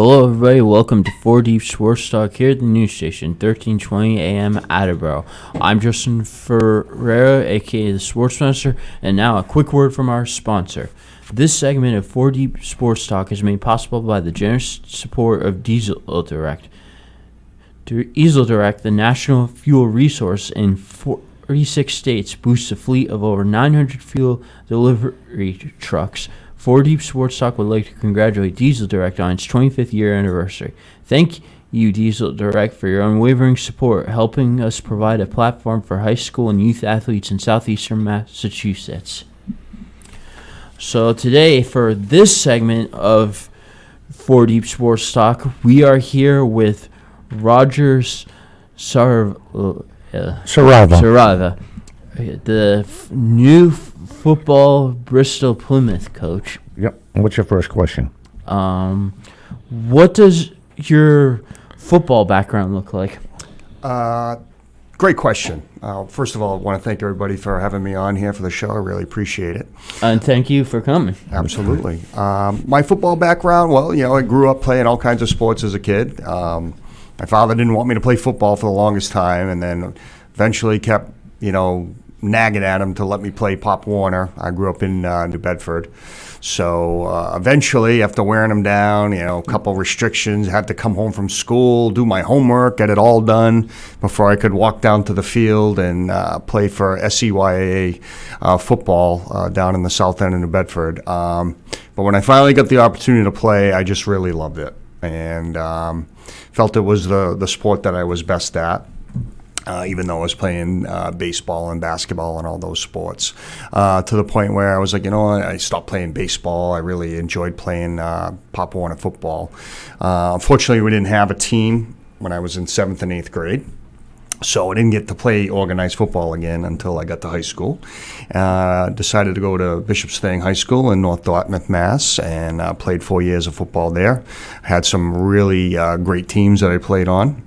Hello, everybody. Welcome to 4 Deep Sports Talk here at the news station, 1320 AM Attleboro. I'm Justin Ferreira, aka the Sportsmaster, and now a quick word from our sponsor. This segment of 4 Deep Sports Talk is made possible by the generous support of Diesel Direct. Diesel Direct, the national fuel resource in 46 states, boosts a fleet of over 900 fuel delivery trucks. 4 Deep Sports Talk would like to congratulate Diesel Direct on its 25th year anniversary. Thank you, Diesel Direct, for your unwavering support, helping us provide a platform for high school and youth athletes in southeastern Massachusetts. So today, for this segment of 4 Deep Sports Talk, we are here with Rogers Saraiva, the new football Bristol Plymouth coach. Yep. What's your first question? What does your football background look like? Great question. First of all, I want to thank everybody for having me on here for the show. I really appreciate it. And thank you for coming. Absolutely. My football background, well, I grew up playing all kinds of sports as a kid. My father didn't want me to play football for the longest time, and then eventually kept, nagging at him to let me play Pop Warner. I grew up in New Bedford. So eventually, after wearing him down, a couple restrictions, had to come home from school, do my homework, get it all done before I could walk down to the field and play for SCYA football down in the south end of New Bedford. But when I finally got the opportunity to play, I just really loved it and felt it was the sport that I was best at. Even though I was playing baseball and basketball and all those sports, to the point where I was like, I stopped playing baseball. I really enjoyed playing Pop Warner football. Unfortunately, we didn't have a team when I was in 7th and 8th grade. So I didn't get to play organized football again until I got to high school. Decided to go to Bishop Stang High School in North Dartmouth, Mass. And played 4 years of football there. Had some really great teams that I played on.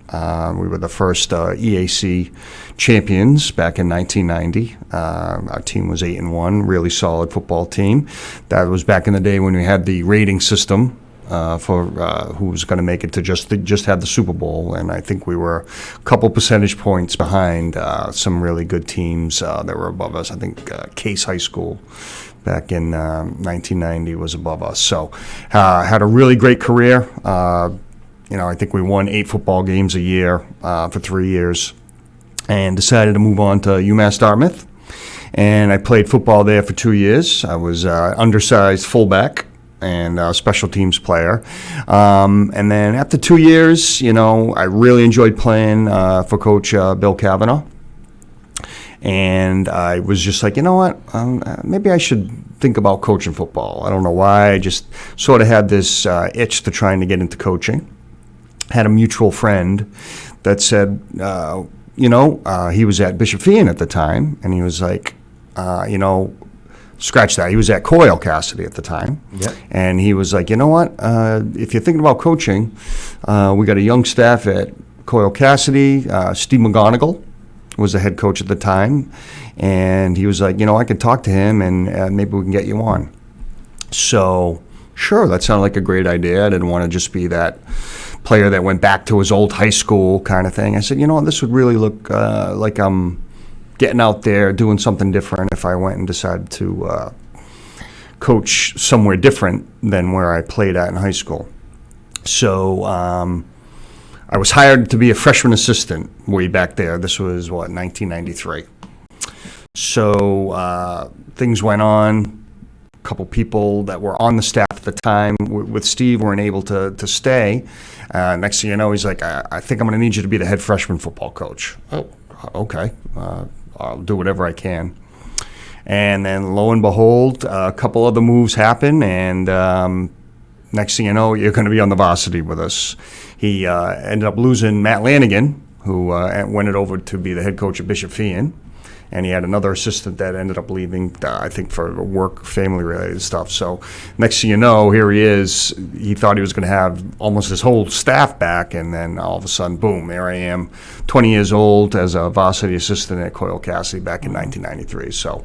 We were the first EAC champions back in 1990. Our team was 8-1, really solid football team. That was back in the day when we had the rating system. For who was going to make it to just have the Super Bowl, and I think we were a couple percentage points behind some really good teams that were above us. I think Case High School back in 1990 was above us. So had a really great career. I think we won 8 football games a year for 3 years, and decided to move on to UMass Dartmouth. And I played football there for 2 years. I was undersized fullback and special teams player. And then after 2 years, I really enjoyed playing for Coach Bill Cavanaugh. And I was just like, maybe I should think about coaching football. I don't know why. I just sort of had this itch to trying to get into coaching. Had a mutual friend that said, he was at Bishop Feian at the time, and he was like, scratch that. He was at Coyle Cassidy at the time. Yep. And he was like, if you're thinking about coaching, we got a young staff at Coyle Cassidy. Steve McGonigal was the head coach at the time. And he was like, I could talk to him and maybe we can get you on. So, sure, that sounded like a great idea. I didn't want to just be that player that went back to his old high school kind of thing. I said, this would really look like I'm getting out there, doing something different if I went and decided to coach somewhere different than where I played at in high school. So I was hired to be a freshman assistant way back there. This was, 1993. So things went on. A couple people that were on the staff at the time with Steve weren't able to stay. Next thing you know, he's like, I think I'm going to need you to be the head freshman football coach. Oh, okay. I'll do whatever I can. And then lo and behold, a couple other moves happen, and next thing you know, you're going to be on the varsity with us. He ended up losing Matt Lanigan, who went it over to be the head coach at Bishop Feian. And he had another assistant that ended up leaving, I think, for work, family-related stuff. So next thing you know, here he is. He thought he was going to have almost his whole staff back, and then all of a sudden, boom, there I am, 20 years old as a varsity assistant at Coyle Cassidy back in 1993. So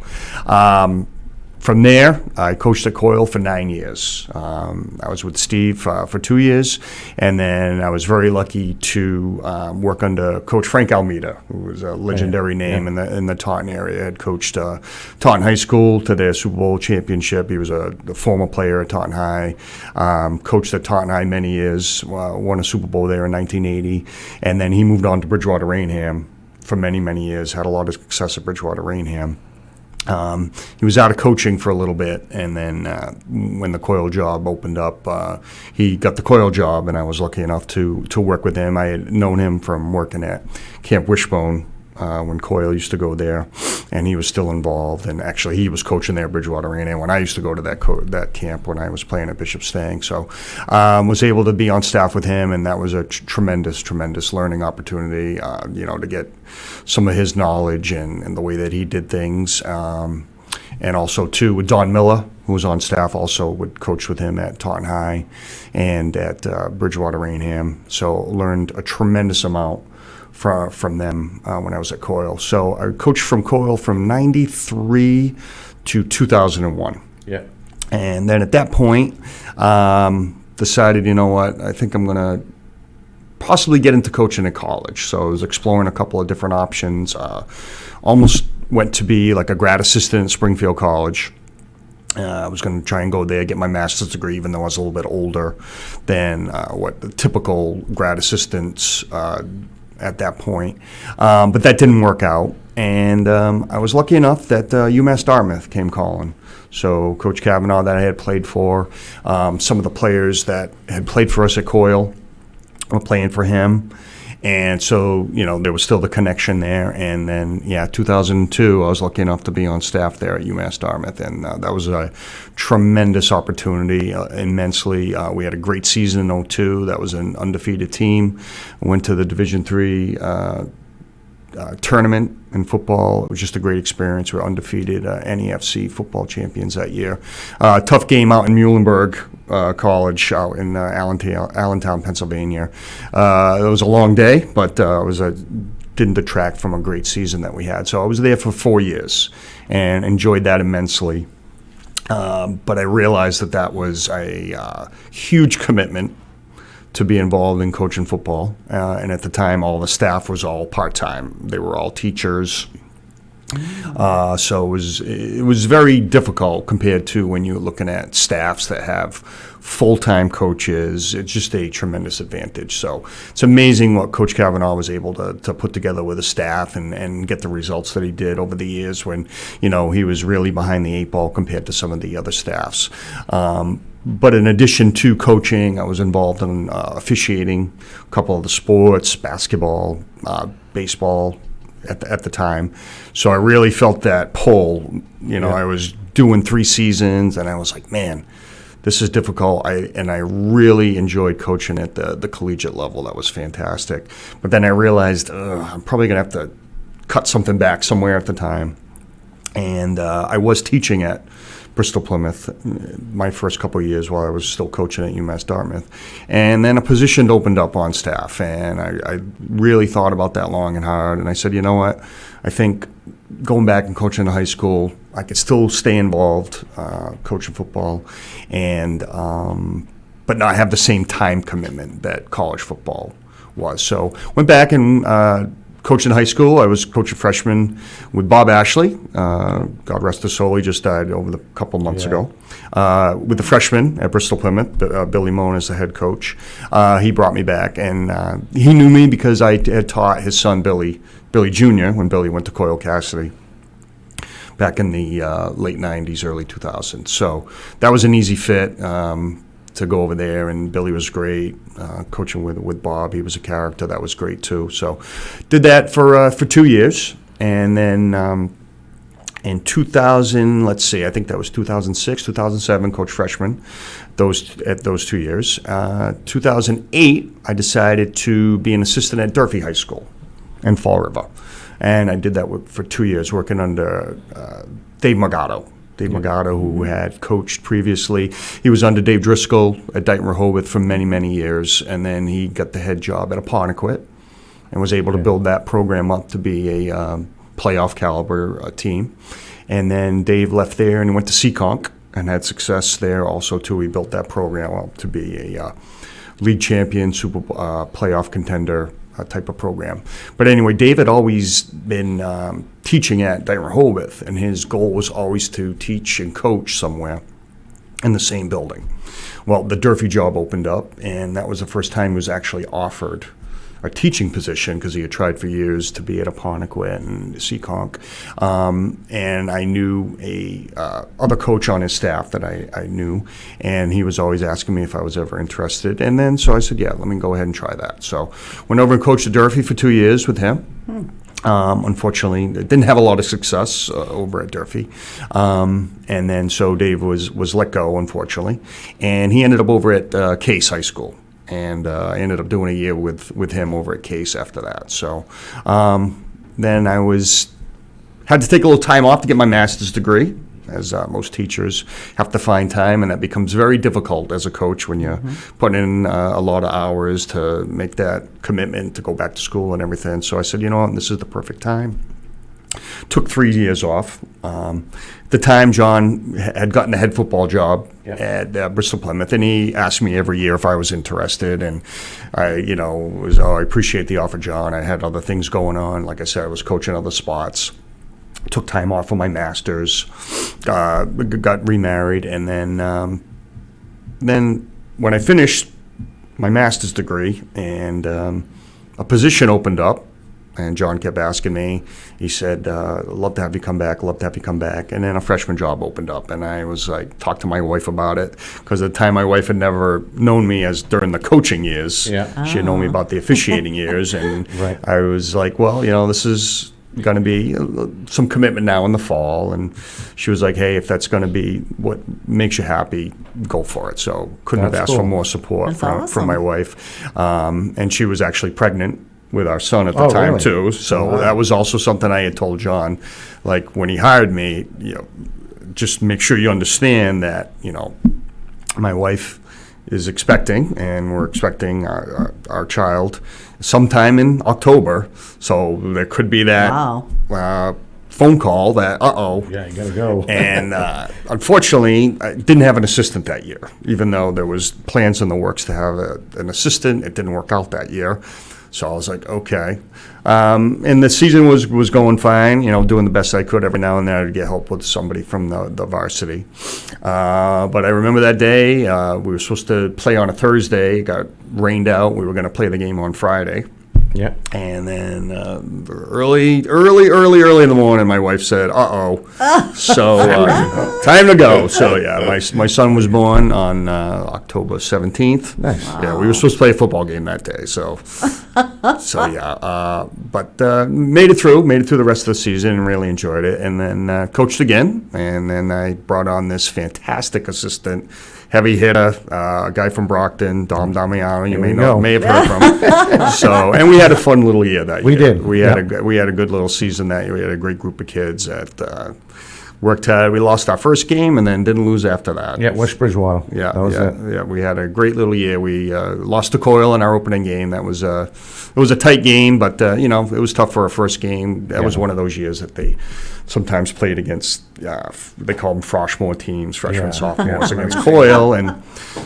From there, I coached at Coyle for 9 years. I was with Steve for 2 years, and then I was very lucky to work under Coach Frank Almeida, who was a legendary name in the Taunton area. Had coached Taunton High School to their Super Bowl championship. He was a former player at Taunton High. Coached at Taunton High many years. Won a Super Bowl there in 1980, and then he moved on to Bridgewater Rainham for many, many years. Had a lot of success at Bridgewater Rainham. He was out of coaching for a little bit, and then when the Coyle job opened up, he got the Coyle job, and I was lucky enough to work with him. I had known him from working at Camp Wishbone when Coyle used to go there, and he was still involved. And actually, he was coaching there at Bridgewater Rainham when I used to go to that camp when I was playing at Bishop Stang. So was able to be on staff with him, and that was a tremendous learning opportunity, to get some of his knowledge and the way that he did things. And also, too, with Don Miller, who was on staff, also would coach with him at Taunton High and at Bridgewater Rainham. So learned a tremendous amount from them when I was at Coyle. So I coached from Coyle from 93 to 2001. Yeah. And then at that point, decided, I think I'm going to possibly get into coaching in college. So I was exploring a couple of different options. Almost went to be like a grad assistant at Springfield College. I was going to try and go there, get my master's degree, even though I was a little bit older than what the typical grad assistants at that point. But that didn't work out. And I was lucky enough that UMass Dartmouth came calling. So Coach Kavanaugh that I had played for, some of the players that had played for us at Coyle were playing for him. And so, there was still the connection there. And then, 2002, I was lucky enough to be on staff there at UMass Dartmouth. And that was a tremendous opportunity, immensely. We had a great season in 2002. That was an undefeated team. Went to the Division III tournament in football. It was just a great experience. We were undefeated NEFC football champions that year. Tough game out in Muhlenberg College out in Allentown, Pennsylvania. It was a long day, but didn't detract from a great season that we had. So I was there for 4 years and enjoyed that immensely. But I realized that was a huge commitment to be involved in coaching football. And at the time, all the staff was all part-time. They were all teachers. So it was very difficult compared to when you're looking at staffs that have full-time coaches. It's just a tremendous advantage. So it's amazing what Coach Kavanaugh was able to put together with a staff and get the results that he did over the years when, he was really behind the eight ball compared to some of the other staffs. But in addition to coaching, I was involved in officiating a couple of the sports, basketball, baseball at the time. So I really felt that pull. I was doing 3 seasons, and I was like, man, this is difficult. I really enjoyed coaching at the collegiate level. That was fantastic. But then I realized I'm probably going to have to cut something back somewhere at the time. And I was teaching at Bristol Plymouth my first couple of years while I was still coaching at UMass Dartmouth. And then a position opened up on staff, and I really thought about that long and hard. And I said, you know what, I think going back and coaching in high school, I could still stay involved coaching football, and but not have the same time commitment that college football was. So went back and coached in high school. I was coaching freshman with Bob Ashley. God rest his soul, he just died over a couple months ago. With the freshmen at Bristol Plymouth, Billy Moan is the head coach. He brought me back, and he knew me because I had taught his son Billy Jr. when Billy went to Coyle Cassidy back in the late 90s, early 2000s. So that was an easy fit to go over there, and Billy was great. Coaching with Bob, he was a character. That was great too. So did that for 2 years, and then in 2000, let's see, I think that was 2006, 2007, coached freshman those 2 years. 2008, I decided to be an assistant at Durfee High School in Fall River, and I did that for 2 years, working under Dave Morgado. Dave Morgado, who had coached previously. He was under Dave Driscoll at Dighton Rehoboth for many, many years, and then he got the head job at Apponequet and was able to build that program up to be a playoff caliber team. And then Dave left there and went to Seekonk and had success there also too. He built that program up to be a league champion, Super playoff contender type of program. But anyway, Dave had always been teaching at Dayton Rehoboth, and his goal was always to teach and coach somewhere in the same building. Well, the Durfee job opened up, and that was the first time he was actually offered a teaching position, because he had tried for years to be at Apponequet and Seekonk. And I knew a other coach on his staff that I knew, and he was always asking me if I was ever interested. And then so I said, yeah, let me go ahead and try that. So went over and coached at Durfee for 2 years with him. Unfortunately, didn't have a lot of success over at Durfee. And then so Dave was let go, unfortunately. And he ended up over at Case High School. And I ended up doing a year with him over at Case after that. So then I had to take a little time off to get my master's degree, as most teachers have to find time, and that becomes very difficult as a coach when you're putting in a lot of hours to make that commitment to go back to school and everything. So I said, you know what, this is the perfect time. Took 3 years off. At the time, John had gotten a head football job at Bristol Plymouth, and he asked me every year if I was interested. And I, I appreciate the offer, John. I had other things going on. Like I said, I was coaching other spots. Took time off for my master's. Got remarried, and then when I finished my master's degree, and a position opened up. And John kept asking me. He said, love to have you come back, love to have you come back. And then a freshman job opened up, and I was like, talked to my wife about it, because at the time my wife had never known me as during the coaching years. Yeah. She had known me about the officiating years, and I was like, well, this is going to be some commitment now in the fall. And she was like, hey, if that's going to be what makes you happy, go for it. So couldn't have asked for more support from my wife. And she was actually pregnant with our son at the time, really? Too. So that was also something I had told John, like when he hired me, just make sure you understand that, my wife is expecting, and we're expecting our child sometime in October. So there could be that phone call that, yeah, you gotta go. And unfortunately, I didn't have an assistant that year, even though there was plans in the works to have an assistant. It didn't work out that year. So I was like, okay. And the season was going fine, doing the best I could. Every now and then I'd get help with somebody from the varsity. But I remember that day, we were supposed to play on a Thursday. It got rained out. We were going to play the game on Friday. Yeah. And then early in the morning, my wife said, So time to go. So, yeah, my son was born on October 17th. Nice. Yeah, we were supposed to play a football game that day. So yeah. But made it through the rest of the season and really enjoyed it. And then coached again. And then I brought on this fantastic assistant, heavy hitter, a guy from Brockton, Dom Damiano. You may have heard from. So, and we had a fun little year that year. We did. We had a good little season that year. We had a great group of kids that worked hard. We lost our first game and then didn't lose after that. Yeah, West Bridgewater. Yeah, that was it. Yeah. We had a great little year. We lost to Coyle in our opening game. That was it was a tight game, but it was tough for our first game. That was one of those years that they sometimes played against. They call them Froshmore teams, freshmen, sophomores against Coyle, and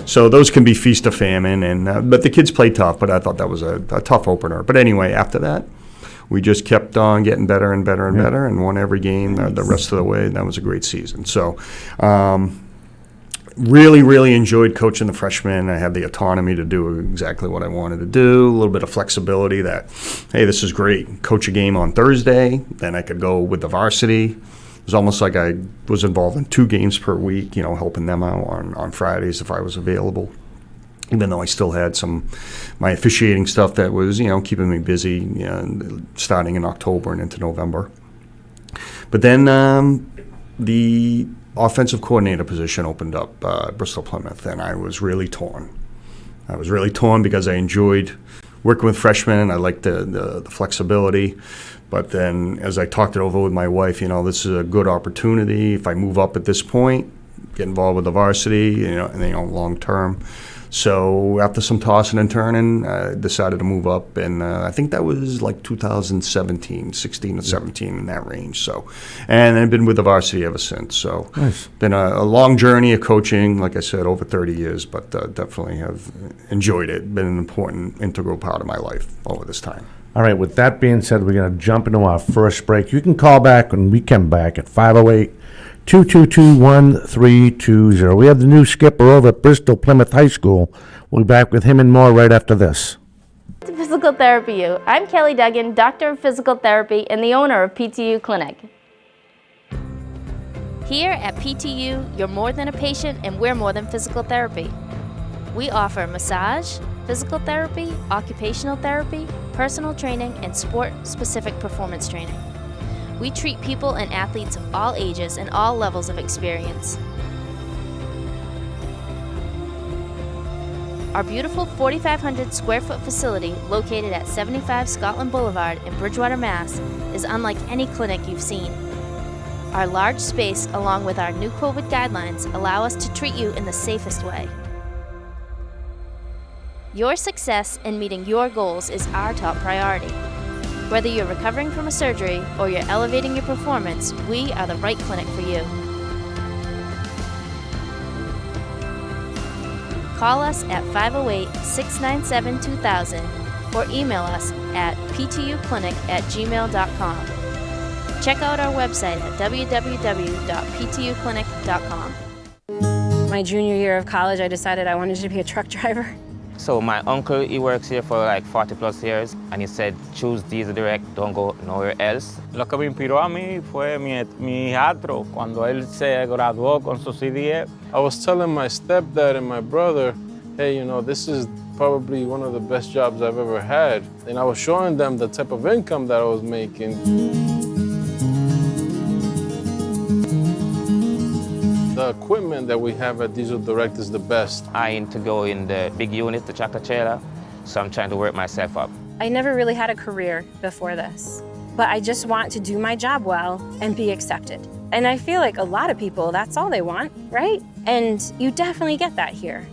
so those can be feast or famine. And but the kids played tough. But I thought that was a tough opener. But anyway, after that, we just kept on getting better and better and better, and won every game the rest of the way. And that was a great season. So. Really, really enjoyed coaching the freshmen. I had the autonomy to do exactly what I wanted to do, a little bit of flexibility that, hey, this is great. Coach a game on Thursday, then I could go with the varsity. It was almost like I was involved in 2 games per week, helping them out on Fridays if I was available, even though I still had my officiating stuff that was, keeping me busy, starting in October and into November. But then the offensive coordinator position opened up at Bristol Plymouth, and I was really torn. I was really torn because I enjoyed working with freshmen. I liked the flexibility. But then as I talked it over with my wife, this is a good opportunity. If I move up at this point, get involved with the varsity, long term. So after some tossing and turning, I decided to move up, and I think that was like 2017, 16 or 17 in that range. So, and I've been with the varsity ever since. So, Nice. Been a long journey of coaching, like I said, over 30 years, but definitely have enjoyed it. Been an important, integral part of my life over this time. All right, with that being said, we're going to jump into our first break. You can call back when we come back at 508-222-1320. We have the new skipper over at Bristol Plymouth High School. We'll be back with him and more right after this. To Physical Therapy U. I'm Kelly Duggan, Doctor of Physical Therapy and the owner of PTU Clinic. Here at PTU, you're more than a patient and we're more than physical therapy. We offer massage, physical therapy, occupational therapy, personal training, and sport-specific performance training. We treat people and athletes of all ages and all levels of experience. Our beautiful 4,500 square foot facility located at 75 Scotland Boulevard in Bridgewater, Mass. is unlike any clinic you've seen. Our large space, along with our new COVID guidelines, allow us to treat you in the safest way. Your success in meeting your goals is our top priority. Whether you're recovering from a surgery or you're elevating your performance, we are the right clinic for you. Call us at 508-697-2000 or email us at ptuclinic@gmail.com. Check out our website at www.ptuclinic.com. My junior year of college, I decided I wanted to be a truck driver. So my uncle, he works here for like 40 plus years, and he said, choose Diesel Direct, don't go nowhere else. Lo que me inspiró a mí fue mi hijastro, cuando él se graduó con su CDE. I was telling my stepdad and my brother, hey, this is probably one of the best jobs I've ever had. And I was showing them the type of income that I was making. The equipment that we have at Diesel Direct is the best. I aim to go in the big unit, the tractor trailer, so I'm trying to work myself up. I never really had a career before this, but I just want to do my job well and be accepted. And I feel like a lot of people, that's all they want, right? And you definitely get that here.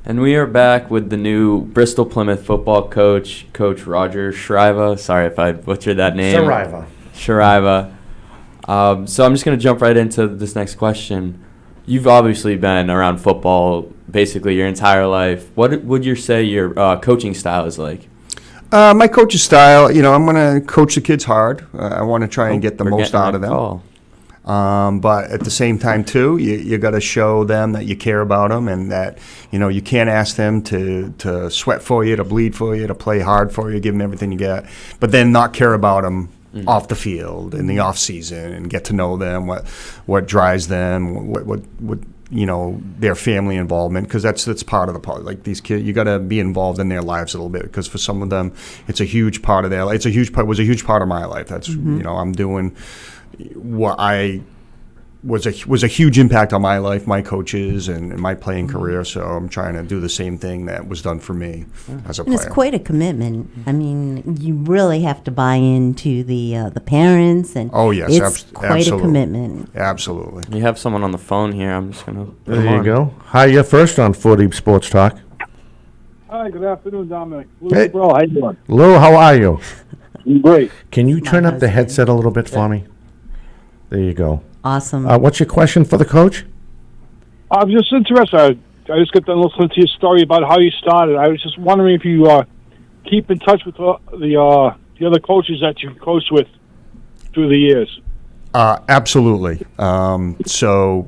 And we are back with the new Bristol Plymouth football coach, Coach Roger Saraiva. Sorry if I butchered that name. Saraiva. So I'm just going to jump right into this next question. You've obviously been around football basically your entire life. What would you say your coaching style is like? My coaching style, I'm going to coach the kids hard. I want to try and get the most out of them. Call. But at the same time, too, you got to show them that you care about them and that, you can't ask them to sweat for you, to bleed for you, to play hard for you, give them everything you get, but then not care about them off the field in the off season and get to know them, what drives them, what their family involvement, because that's part of the part. Like these kids, you got to be involved in their lives a little bit, because for some of them, it's a huge part of their life. Was a huge part of my life. That's I'm doing what I was a huge impact on my life, my coaches, and my playing career. So I'm trying to do the same thing that was done for me as a player. It's quite a commitment. I mean, you really have to buy into the parents, and oh yes, it's quite absolutely. a commitment. Absolutely. You have someone on the phone here. I'm just going to put There them you on. go. Hi, you're first on 4 Deep Sports Talk. Hi, good afternoon, Dominic. Hey. Bro, how you doing? Lou, how are you? I'm great. Can you turn up the husband. headset a little bit for me? There you go. Awesome. What's your question for the coach? I'm just interested. I just got done listening to your story about how you started. I was just wondering if you keep in touch with the other coaches that you coached with through the years. Absolutely. So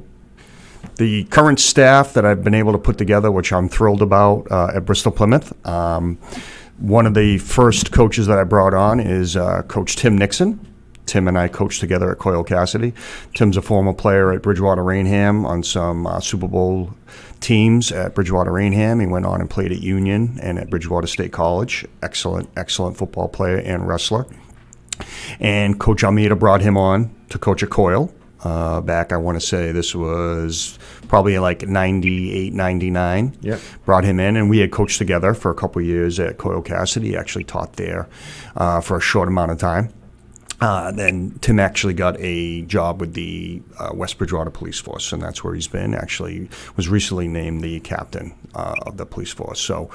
the current staff that I've been able to put together, which I'm thrilled about at Bristol Plymouth, one of the first coaches that I brought on is Coach Tim Nixon. Tim and I coached together at Coyle Cassidy. Tim's a former player at Bridgewater Rainham on some Super Bowl teams at Bridgewater Rainham. He went on and played at Union and at Bridgewater State College. Excellent football player and wrestler. And Coach Almeida brought him on to coach at Coyle. back, I want to say this was probably like 98, 99. Yep. Brought him in, and we had coached together for a couple of years at Coyle Cassidy. He actually taught there for a short amount of time. Then Tim actually got a job with the West Bridgewater Police Force, and that's where he's been. Actually, was recently named the captain of the police force. So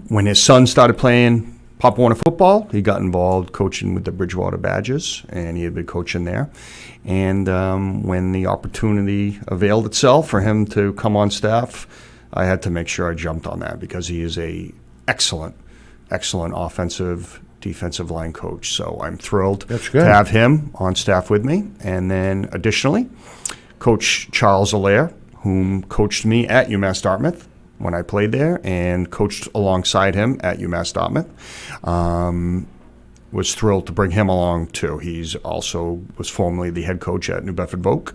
when his son started playing Pop Warner football, he got involved coaching with the Bridgewater Badgers, and he had been coaching there. And when the opportunity availed itself for him to come on staff, I had to make sure I jumped on that because he is a excellent offensive, defensive line coach. So I'm thrilled That's to good. have him on staff with me. And then additionally, Coach Charles Allaire, whom coached me at UMass Dartmouth when I played there and coached alongside him at UMass Dartmouth. Was thrilled to bring him along too. He's also was formerly the head coach at New Bedford Vogue,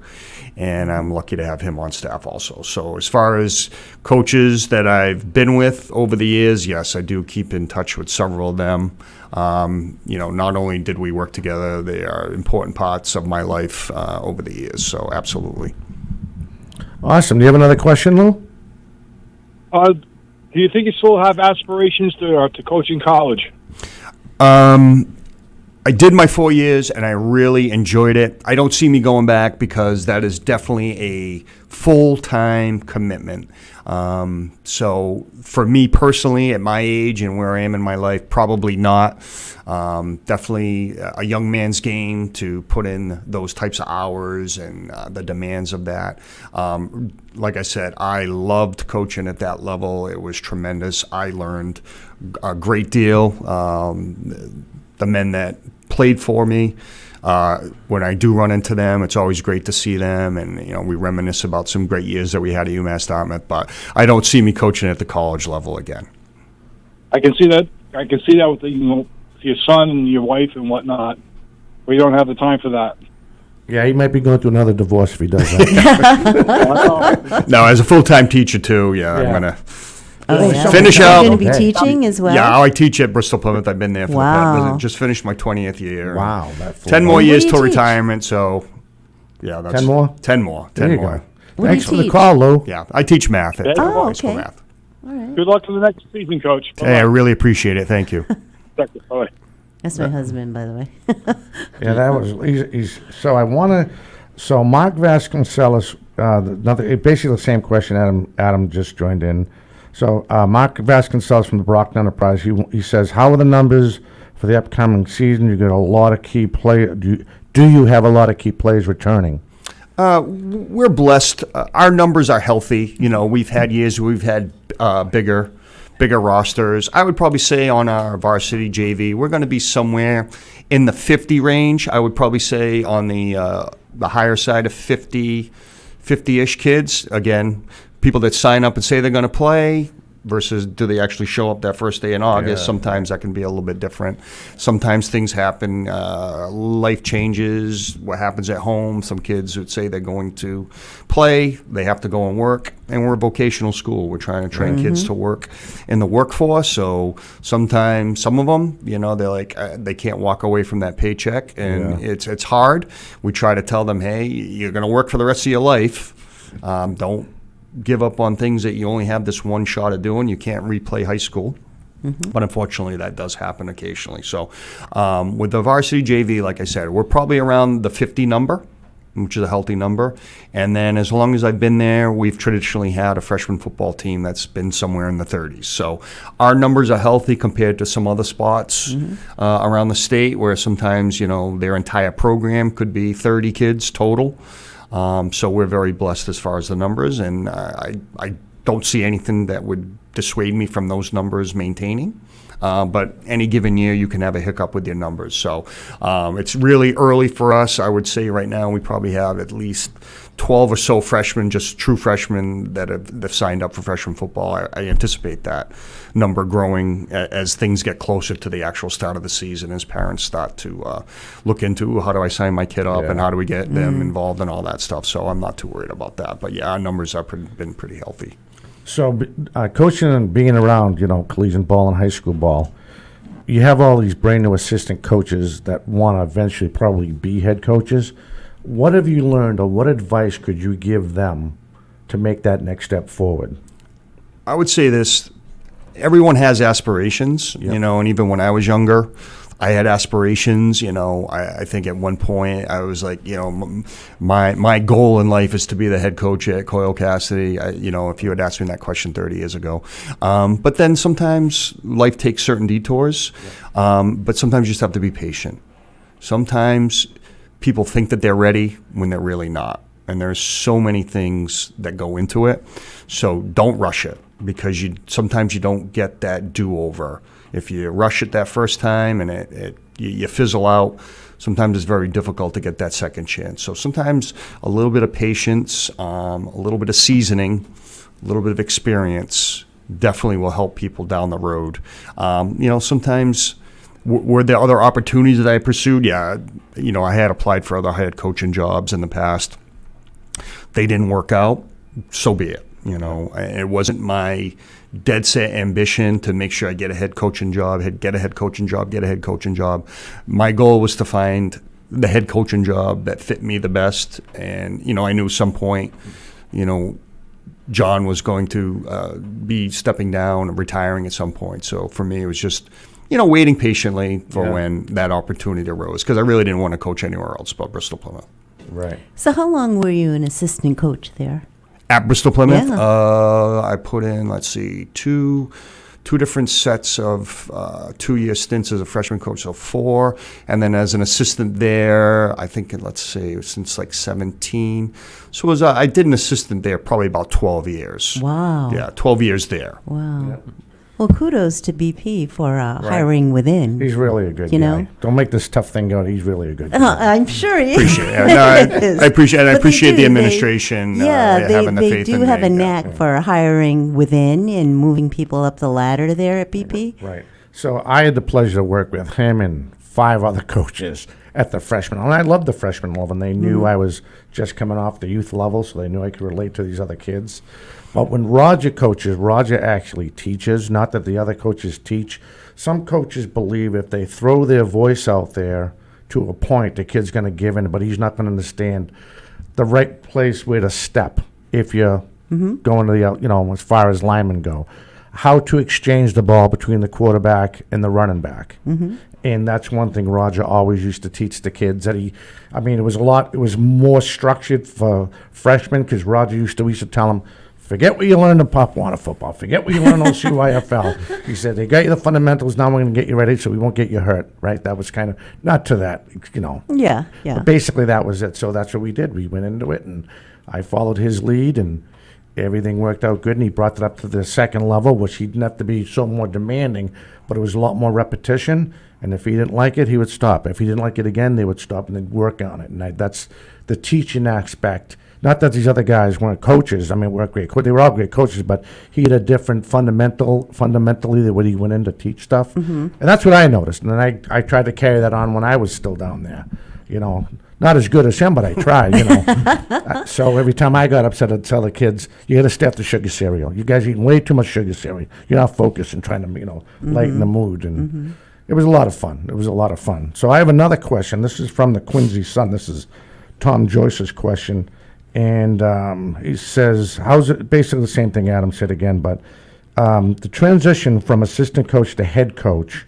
and I'm lucky to have him on staff also. So as far as coaches that I've been with over the years, yes, I do keep in touch with several of them. Not only did we work together, they are important parts of my life over the years. So absolutely. Awesome. Do you have another question, Lou? Do you think you still have aspirations to coach in college? I did my 4 years, and I really enjoyed it. I don't see me going back because that is definitely a full-time commitment. So for me personally, at my age and where I am in my life, probably not. Definitely a young man's game to put in those types of hours and the demands of that. Like I said, I loved coaching at that level. It was tremendous. I learned a great deal. The men that played for me, when I do run into them, it's always great to see them, and we reminisce about some great years that we had at UMass Dartmouth. But I don't see me coaching at the college level again. I can see that. I can see that with your son and your wife and whatnot. We don't have the time for that. Yeah, he might be going through another divorce if he does that. No, as a full-time teacher too, I'm gonna. Oh, yeah. Finish You're out. going to be teaching as well? Yeah, I teach at Bristol Plymouth. I've been there for Wow. just finished my 20th year. Wow. 10 more What do years you till teach? retirement, so yeah. That's 10 more? 10 more. There 10 you more. go. What do Thanks you for the teach? call, Lou. Yeah, I teach math at Oh, high school okay. math. All right. Good luck for the next season, Coach. Hey, I really appreciate it. Thank you. Bye. That's my husband, by the way. Yeah, that was, he's so I want to, so Mark Vasconcelos, basically the same question Adam just joined in. So Mark Vasconcelos from the Brockton Enterprise, he says, how are the numbers for the upcoming season? You got a lot of key players. Do you have a lot of key players returning? We're blessed. Our numbers are healthy. We've had years where we've had bigger rosters. I would probably say on our varsity JV, we're going to be somewhere in the 50 range. I would probably say on the higher side of 50-ish kids. Again, people that sign up and say they're going to play versus do they actually show up that first day in August. Sometimes that can be a little bit different. Sometimes things happen, life changes, what happens at home. Some kids would say they're going to play, they have to go and work, and we're a vocational school. We're trying to train kids to work in the workforce, so sometimes some of them, they're like, they can't walk away from that paycheck, and it's hard. We try to tell them, hey, you're going to work for the rest of your life. Don't give up on things that you only have this one shot at doing. You can't replay high school. But unfortunately, that does happen occasionally. So with the varsity JV, like I said, we're probably around the 50 number, which is a healthy number. And then as long as I've been there, we've traditionally had a freshman football team that's been somewhere in the 30s. So our numbers are healthy compared to some other spots around the state where sometimes, their entire program could be 30 kids total. So we're very blessed as far as the numbers, and I don't see anything that would dissuade me from those numbers maintaining. But any given year, you can have a hiccup with your numbers. So it's really early for us. I would say right now we probably have at least 12 or so freshmen, just true freshmen that have signed up for freshman football. I anticipate that number growing as things get closer to the actual start of the season, as parents start to look into how do I sign my kid up and how do we get them involved and all that stuff. So I'm not too worried about that. But yeah, our numbers have been pretty healthy. So coaching and being around, collegiate ball and high school ball, you have all these brand new assistant coaches that want to eventually probably be head coaches. what have you learned, or what advice could you give them to make that next step forward? I would say this: everyone has aspirations, you know, and even when I was younger, I had aspirations. You know, I think at one point I was like, you know, my goal in life is to be the head coach at Coyle Cassidy. You know, if you had asked me that question 30 years ago. But then sometimes life takes certain detours, but sometimes you just have to be patient. Sometimes people think that they're ready when they're really not. And there's so many things that go into it. So don't rush it, because sometimes you don't get that do-over. If you rush it that first time and you fizzle out, sometimes it's very difficult to get that second chance. So sometimes a little bit of patience, a little bit of seasoning, a little bit of experience definitely will help people down the road. You know, sometimes were there other opportunities that I pursued? Yeah, you know, I had applied for other head coaching jobs in the past. They didn't work out, so be it. You know, it wasn't my dead set ambition to make sure I get a head coaching job, get a head coaching job. My goal was to find the head coaching job that fit me the best. And, you know, I knew at some point, you know, John was going to be stepping down and retiring at some point. So for me, it was just, you know, waiting patiently for when that opportunity arose, because I really didn't want to coach anywhere else but Bristol Plymouth. Right. So how long were you an assistant coach there? At Bristol Plymouth, Yeah. I put in, let's see, two different sets of 2-year stints as a freshman coach, so 4, and then as an assistant there, I think, let's see, since like 17. So I did an assistant there probably about 12 years. Wow. Yeah, 12 years there. Wow. Yep. Well, kudos to BP for hiring within. He's really a good guy. know? Don't make this tough thing go. He's really a good guy. I'm sure he Appreciate it. No, I appreciate it. I appreciate the administration having the faith in me. They do have a knack for hiring within and moving people up the ladder there at BP. Right. So I had the pleasure to work with him and 5 other coaches at the freshman. And I loved the freshman level, and they knew I was just coming off the youth level, so they knew I could relate to these other kids. But when Roger coaches, Roger actually teaches, not that the other coaches teach. Some coaches believe if they throw their voice out there to a point, the kid's going to give in, but he's not going to understand the right place where to step if you're going to the, you know, as far as linemen go. How to exchange the ball between the quarterback and the running back. And that's one thing Roger always used to teach the kids. That it was more structured for freshmen, because Roger used to tell them, forget what you learned in Pop Warner football. Forget what you learned on CYFL. He said, they got you the fundamentals. Now we're going to get you ready so we won't get you hurt, right? That was kind of, not to that, you know. Yeah. But basically that was it. So that's what we did. We went into it, and I followed his lead, and everything worked out good. And he brought it up to the second level, which he didn't have to be so more demanding, but it was a lot more repetition. And if he didn't like it, he would stop. If he didn't like it again, they would stop and they'd work on it. And that's the teaching aspect. Not that these other guys weren't coaches. I mean, weren't great. They were all great coaches, but he had a different fundamentally the way he went in to teach stuff. And that's what I noticed. And then I tried to carry that on when I was still down there. You know, not as good as him, but I tried, you know. So every time I got upset, I'd tell the kids, you got to stay off the sugar cereal. You guys eating way too much sugar cereal. You're not focused and trying to, you know, lighten the mood. And it was a lot of fun. So I have another question. This is from the Quincy Sun. This is Tom Joyce's question. And he says, how's it, basically the same thing Adam said again, but the transition from assistant coach to head coach,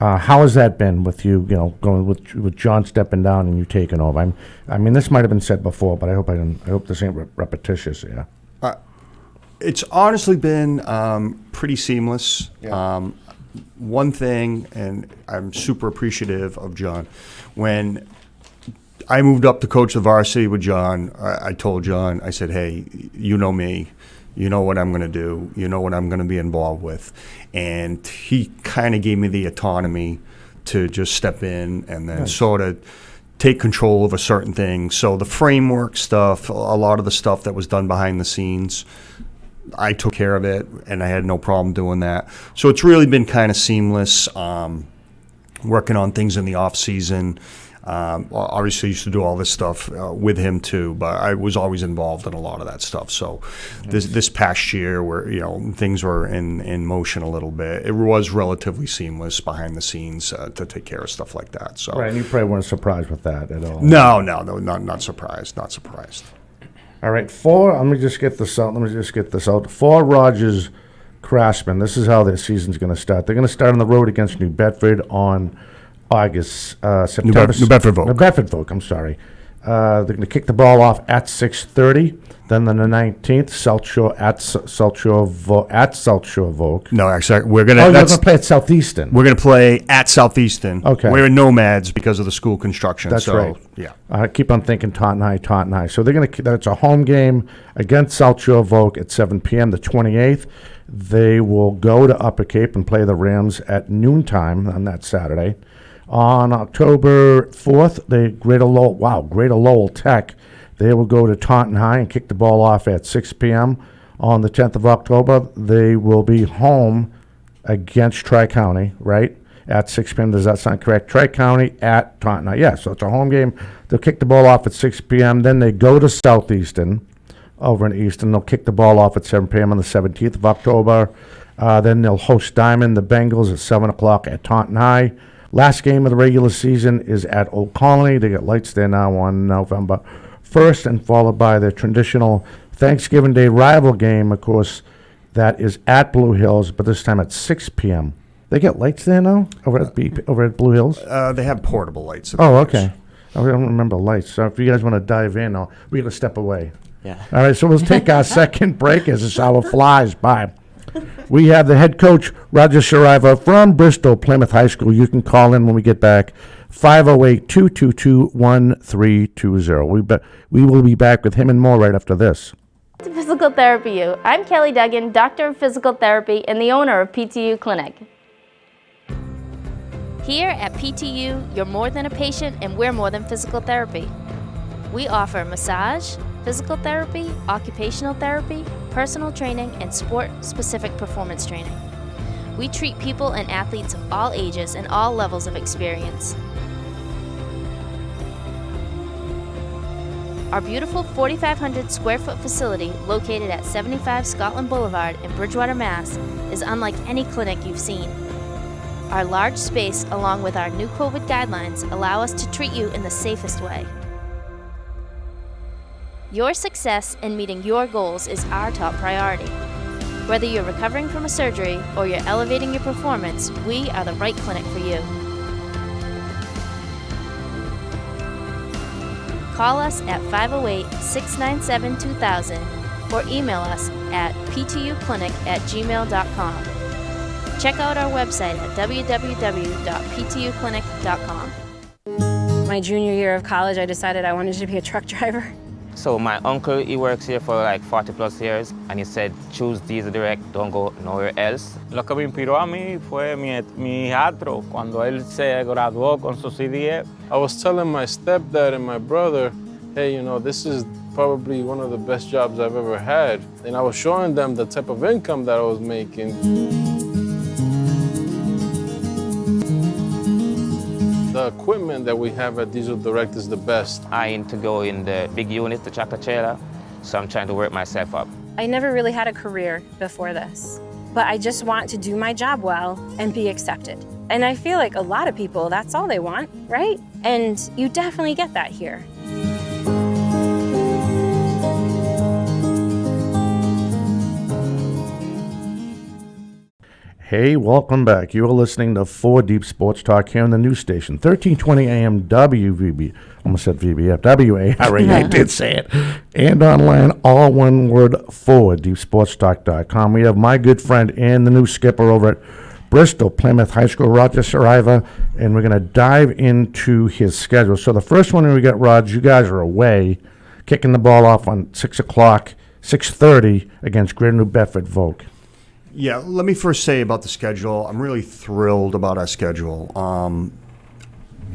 how has that been with you, you know, going with John stepping down and you taking over? I mean, this might have been said before, but I hope this ain't repetitious, yeah. It's honestly been pretty seamless. Yeah. One thing, and I'm super appreciative of John, when I moved up to coach the varsity with John, I told John, I said, hey, you know me, you know what I'm going to do, you know what I'm going to be involved with. And he kind of gave me the autonomy to just step in and then sort of take control of a certain thing. So the framework stuff, a lot of the stuff that was done behind the scenes, I took care of it, and I had no problem doing that. So it's really been kind of seamless, working on things in the off season. Obviously, used to do all this stuff with him too, but I was always involved in a lot of that stuff. So this past year, where things were in motion a little bit, it was relatively seamless behind the scenes to take care of stuff like that. So Right, and you probably weren't surprised with that at all. no, not surprised, not surprised. All right, let me just get this out. For Rogers Craftsman, this is how their season's going to start. They're going to start on the road against New Bedford on September. New Bedford Vogue. New Bedford Vogue, I'm sorry. They're going to kick the ball off at 6:30. Then on the 19th, South Shore at South Shore Vogue. No, actually, we're gonna. You're going to play at Southeastern. We're gonna play at Southeastern. Okay. We're in Nomads because of the school construction. That's right. Yeah. I keep on thinking Taunton High. So they're going to. That's a home game against South Shore Vogue at 7 p.m. the 28th. They will go to Upper Cape and play the Rams at noontime on that Saturday. On October 4th, Greater Lowell Tech, they will go to Taunton High and kick the ball off at 6 p.m. On the 10th of October, they will be home against Tri-County, right, at 6 p.m. Does that sound correct? Tri-County at Taunton High. Yeah, so it's a home game. They'll kick the ball off at 6 p.m. Then they go to Southeastern over in Easton. They'll kick the ball off at 7 p.m. on the 17th of October. Then they'll host Diamond, the Bengals, at 7 o'clock at Taunton High. Last game of the regular season is at Old Colony. They get lights there now on November 1st, and followed by their traditional Thanksgiving Day rival game, of course, that is at Blue Hills, but this time at 6 p.m. They get lights there now over at Blue Hills? They have portable lights. Oh, okay. I don't remember lights. So if you guys want to dive in, we got to step away. Yeah. All right, so we'll take our second break as this hour flies by. We have the head coach, Roger Saraiva, from Bristol, Plymouth High School. You can call in when we get back, 508-222-1320. We will be back with him and more right after this. To Physical Therapy U. I'm Kelly Duggan, Doctor of Physical Therapy and the owner of PTU Clinic. Here at PTU, you're more than a patient and we're more than physical therapy. We offer massage, physical therapy, occupational therapy, personal training, and sport-specific performance training. We treat people and athletes of all ages and all levels of experience. Our beautiful 4,500 square foot facility located at 75 Scotland Boulevard in Bridgewater, Mass. is unlike any clinic you've seen. Our large space, along with our new COVID guidelines, allow us to treat you in the safest way. Your success in meeting your goals is our top priority. Whether you're recovering from a surgery or you're elevating your performance, we are the right clinic for you. Call us at 508-697-2000 or email us at ptuclinic@gmail.com. Check out our website at www.ptuclinic.com. My junior year of college, I decided I wanted to be a truck driver. So my uncle, he works here for like 40 plus years, and he said, choose Diesel Direct, don't go nowhere else. Lo que me inspiró a mí fue mi hijastro, cuando él se graduó con su CDF. I was telling my stepdad and my brother, hey, this is probably one of the best jobs I've ever had. And I was showing them the type of income that I was making. The equipment that we have at Diesel Direct is the best. I aim to go in the big unit, the tractor trailer, so I'm trying to work myself up. I never really had a career before this, but I just want to do my job well and be accepted. And I feel like a lot of people, that's all they want, right? And you definitely get that here. Hey, welcome back. You're listening to 4 Deep Sports Talk here on the news station, 1320 AM WVB. Almost said VBF. WARA, I did say it. And online, all one word, 4deepsportstalk.com. We have my good friend and the new skipper over at Bristol, Plymouth High School, Roger Saraiva, and we're going to dive into his schedule. So the first one we got, Rod, you guys are away, kicking the ball off on 6 o'clock, 6:30 against Greater New Bedford Vogue. Yeah, let me first say about the schedule. I'm really thrilled about our schedule.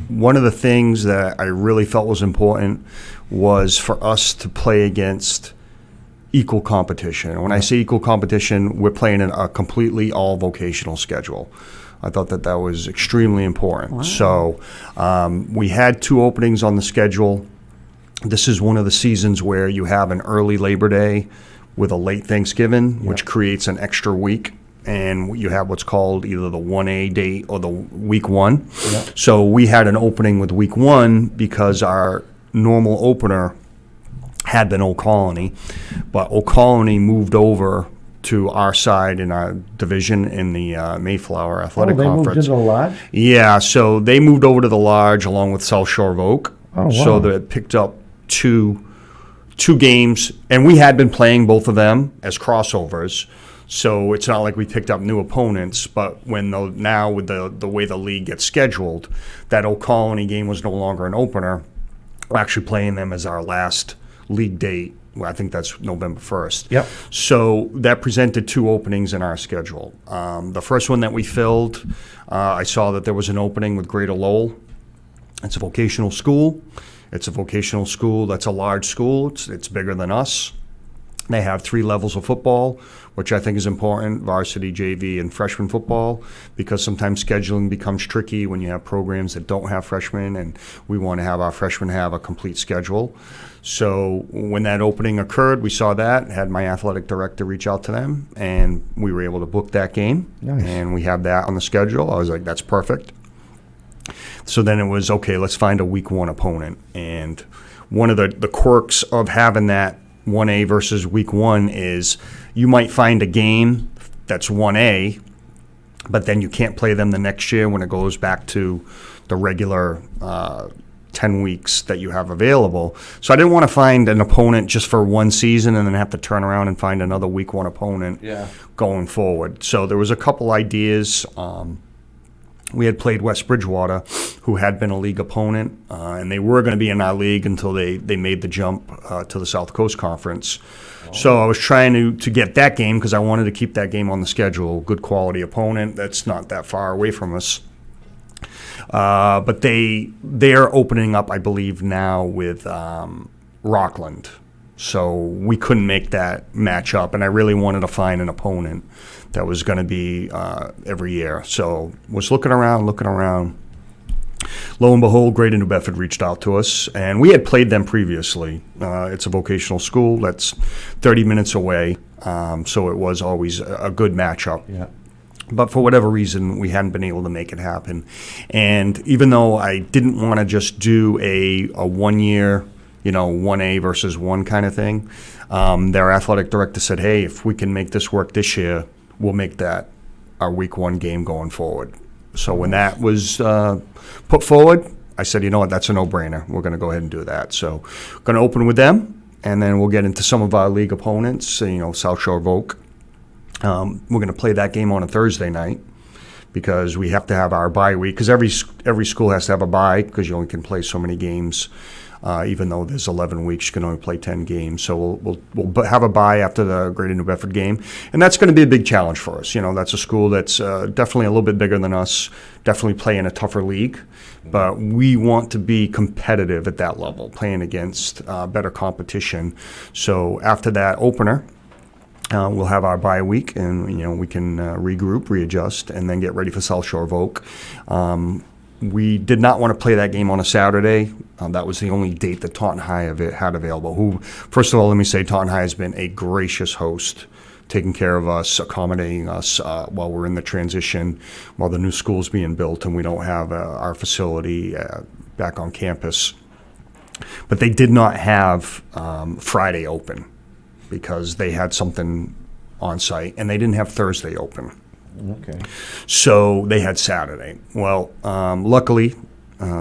One of the things that I really felt was important was for us to play against equal competition. And when I say equal competition, we're playing in a completely all-vocational schedule. I thought that was extremely important. So we had 2 openings on the schedule. This is one of the seasons where you have an early Labor Day with a late Thanksgiving, which creates an extra week. And you have what's called either the 1A date or the week 1. So we had an opening with week 1 because our normal opener had been Old Colony, but Old Colony moved over to our side in our division in the Mayflower Athletic they Conference. moved into the lodge? Yeah, so they moved over to the lodge along with South Shore of Oak. Oh, wow. So that it picked up two games, and we had been playing both of them as crossovers. So it's not like we picked up new opponents, but now with the way the league gets scheduled, that Old Colony game was no longer an opener. We're actually playing them as our last league date. Well, I think that's November 1st. Yep. So that presented 2 openings in our schedule. The first one that we filled, I saw that there was an opening with Greater Lowell. It's a vocational school. It's a vocational school that's a large school. It's bigger than us. They have 3 levels of football, which I think is important, varsity, JV, and freshman football, because sometimes scheduling becomes tricky when you have programs that don't have freshmen, and we want to have our freshmen have a complete schedule. So when that opening occurred, we saw that, had my athletic director reach out to them, and we were able to book that game. Nice. And we have that on the schedule. I was like, that's perfect. So then it was, okay, let's find a week 1 opponent. And one of the quirks of having that 1A versus week 1 is you might find a game that's 1A, but then you can't play them the next year when it goes back to the regular 10 weeks that you have available. So I didn't want to find an opponent just for one season and then have to turn around and find another week 1 opponent going forward. So there was a couple ideas. We had played West Bridgewater, who had been a league opponent, and they were going to be in our league until they made the jump to the South Coast Conference. So I was trying to get that game because I wanted to keep that game on the schedule. Good quality opponent that's not that far away from us. But they're opening up, I believe, now with Rockland. So we couldn't make that match up, and I really wanted to find an opponent that was going to be every year. So was looking around. Lo and behold, Greater New Bedford reached out to us, and we had played them previously. It's a vocational school that's 30 minutes away, so it was always a good matchup. Yeah. But for whatever reason, we hadn't been able to make it happen. And even though I didn't want to just do a 1 year, 1A versus 1 kind of thing, their athletic director said, hey, if we can make this work this year, we'll make that our week 1 game going forward. So when that was put forward, I said, you know what, that's a no-brainer. We're going to go ahead and do that. So going to open with them, and then we'll get into some of our league opponents, South Shore of Oak. We're going to play that game on a Thursday night because we have to have our bye week, because every school has to have a bye because you only can play so many games. Even though there's 11 weeks, you can only play 10 games. So we'll have a bye after the Greater New Bedford game. And that's going to be a big challenge for us. That's a school that's definitely a little bit bigger than us, definitely playing a tougher league. But we want to be competitive at that level, playing against better competition. So after that opener, we'll have our bye week, and we can regroup, readjust, and then get ready for South Shore of Oak. We did not want to play that game on a Saturday. That was the only date that Taunton High had available. First of all, let me say Taunton High has been a gracious host, taking care of us, accommodating us while we're in the transition, while the new school's being built and we don't have our facility back on campus. But they did not have Friday open because they had something on site, and they didn't have Thursday open. Okay. So they had Saturday. Well, luckily,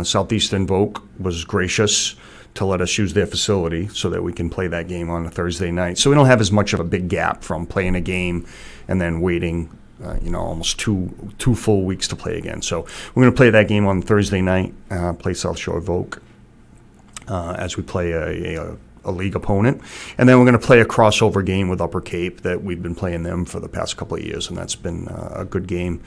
Southeastern Voc was gracious to let us use their facility so that we can play that game on a Thursday night. So we don't have as much of a big gap from playing a game and then waiting, almost two full weeks to play again. So we're going to play that game on Thursday night, play South Shore Voc as we play a league opponent. And then we're going to play a crossover game with Upper Cape that we've been playing them for the past couple of years, and that's been a good game,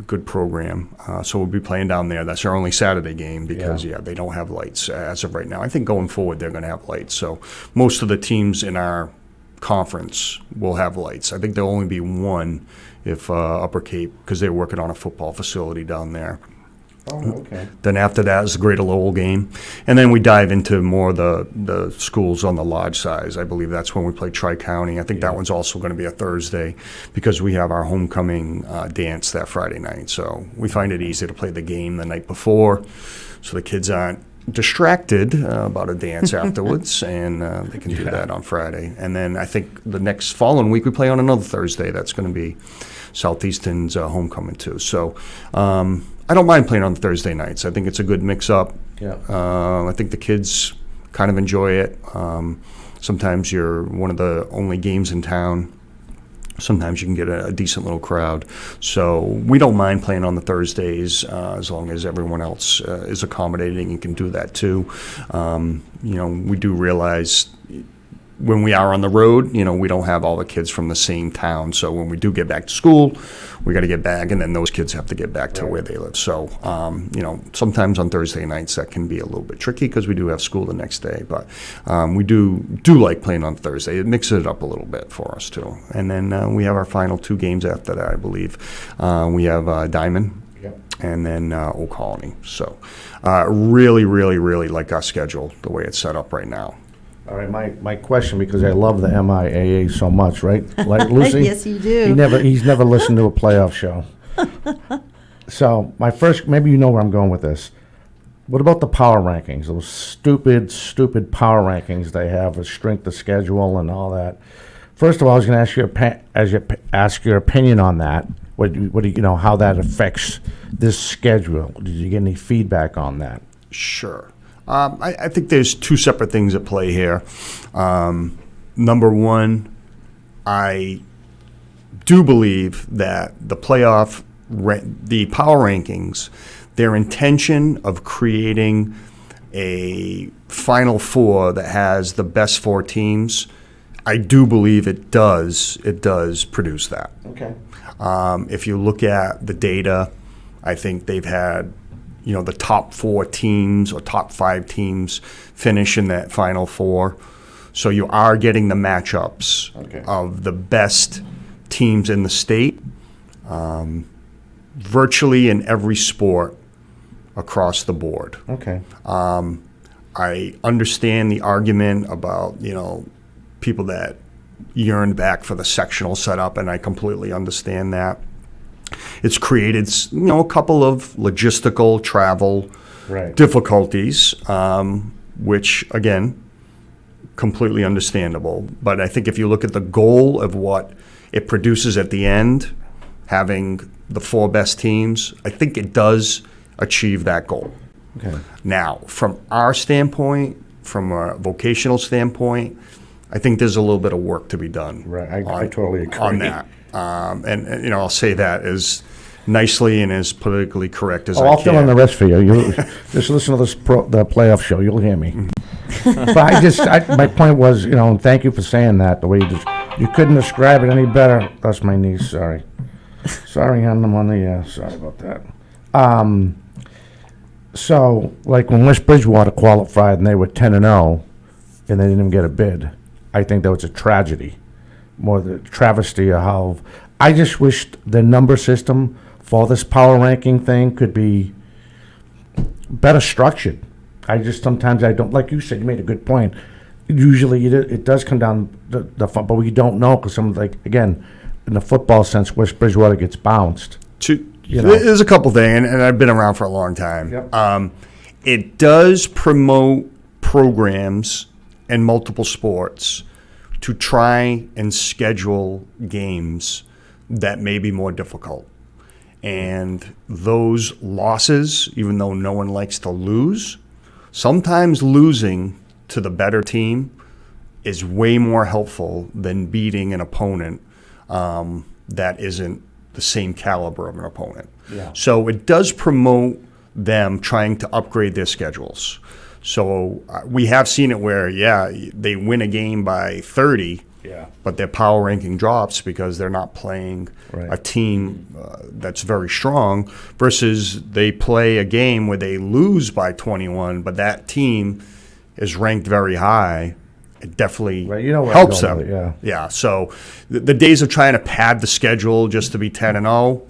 good program. So we'll be playing down there. That's our only Saturday game because, they don't have lights as of right now. I think going forward they're going to have lights. So most of the teams in our conference will have lights. I think there'll only be one if Upper Cape, because they're working on a football facility down there. Oh, okay. Then after that is the Greater Lowell game. And then we dive into more of the schools on the lodge size. I believe that's when we play Tri-County. I think that one's also going to be a Thursday because we have our homecoming dance that Friday night. So we find it easy to play the game the night before so the kids aren't distracted about a dance afterwards, and they can do that on Friday. And then I think the next following week we play on another Thursday. That's going to be Southeastern's homecoming too. So I don't mind playing on Thursday nights. I think it's a good mix-up. Yeah. I think the kids kind of enjoy it. Sometimes you're one of the only games in town. Sometimes you can get a decent little crowd. So we don't mind playing on the Thursdays as long as everyone else is accommodating and can do that too. We do realize when we are on the road, we don't have all the kids from the same town. So when we do get back to school, we got to get back, and then those kids have to get back to where they live. So, sometimes on Thursday nights that can be a little bit tricky because we do have school the next day. But we do like playing on Thursday. It mixes it up a little bit for us too. And then we have our final 2 games after that, I believe. We have Diamond. And then Old Colony. So really, really, really like our schedule, the way it's set up right now. All right, my question, because I love the MIAA so much, right? Like Lucy? Yes, you do. He's never listened to a playoff show. So my first, maybe you know where I'm going with this. What about the power rankings? Those stupid power rankings they have with strength of schedule and all that. First of all, I was going to ask your opinion on that. What do you know how that affects this schedule? Did you get any feedback on that? Sure. I think there's 2 separate things at play here. Number one, I do believe that the the power rankings, their intention of creating a Final Four that has the best 4 teams, I do believe it does produce that. Okay. If you look at the data, I think they've had the top 4 teams or top 5 teams finish in that Final Four. So you are getting the matchups of the best teams in the state, virtually in every sport across the board. Okay. I understand the argument about, people that yearn back for the sectional setup, and I completely understand that. It's created, a couple of logistical travel difficulties, which, again, completely understandable. But I think if you look at the goal of what it produces at the end, having the 4 best teams, I think it does achieve that goal. Okay. Now, from our standpoint, from a vocational standpoint, I think there's a little bit of work to be done. Right, I totally agree. On that. And I'll say that as nicely and as politically correct as I can. I'll fill in the rest for you. You just listen to the playoff show. You'll hear me. But my point was, and thank you for saying that. The way you couldn't describe it any better. That's my niece. Sorry, I'm on the. Sorry about that. So like when West Bridgewater qualified and they were 10-0, and they didn't even get a bid, I think that was a tragedy. More the travesty of how I just wished the number system for this power ranking thing could be better structured. Sometimes I don't, like you said, you made a good point. Usually it does come down the but we don't know because again, in the football sense, West Bridgewater gets bounced. There's a couple things, and I've been around for a long time. Yep. It does promote programs in multiple sports to try and schedule games that may be more difficult. And those losses, even though no one likes to lose, sometimes losing to the better team is way more helpful than beating an opponent that isn't the same caliber of an opponent. Yeah. So it does promote them trying to upgrade their schedules. So we have seen it where, they win a game by 30, but their power ranking drops because they're not playing a team that's very strong, versus they play a game where they lose by 21, but that team is ranked very high, it definitely Right, you know where helps I'm them. going with it, Yeah. So the days of trying to pad the schedule just to be 10-0,